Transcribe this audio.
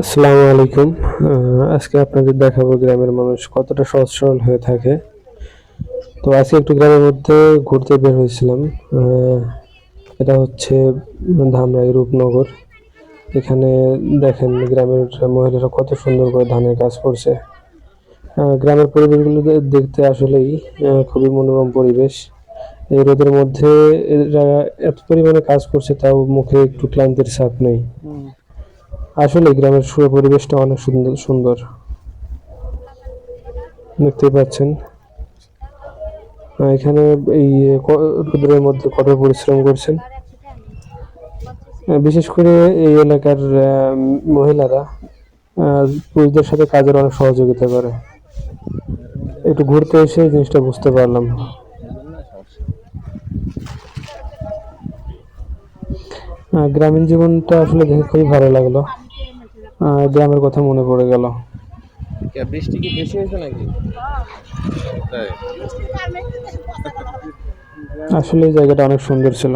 আসসালামু আলাইকুম। আজকে আপনাদের দেখাবো গ্রামের মানুষ কতটা সহজ সরল হয়ে থাকে। তো আজকে একটু গ্রামের মধ্যে ঘুরতে বের হয়েছিলাম। এটা হচ্ছে ধামরাই রূপনগর। এখানে দেখেন গ্রামের মহিলারা কত সুন্দর করে ধানের কাজ করছে। গ্রামের পরিবেশগুলো দেখতে আসলেই খুবই মনোরম পরিবেশ। এই রোদের মধ্যে এরা এত পরিমাণে কাজ করছে তাও মুখে একটু ক্লান্তির ছাপ নেই। আসলে গ্রামের পরিবেশটা অনেক সুন্দর সুন্দর। দেখতেই পাচ্ছেন। এখানে এই রোদের মধ্যে কঠোর পরিশ্রম করছেন। বিশেষ করে এই এলাকার মহিলারা পুরুষদের সাথে কাজের অনেক সহযোগিতা করে। একটু ঘুরতে এসে এই জিনিসটা বুঝতে পারলাম। গ্রামীণ জীবনটা আসলে দেখে খুবই ভালো লাগলো। গ্রামের কথা মনে পড়ে গেল। বৃষ্টি কি বেশি হয়েছে নাকি? তাই? আসলে এই জায়গাটা অনেক সুন্দর ছিল।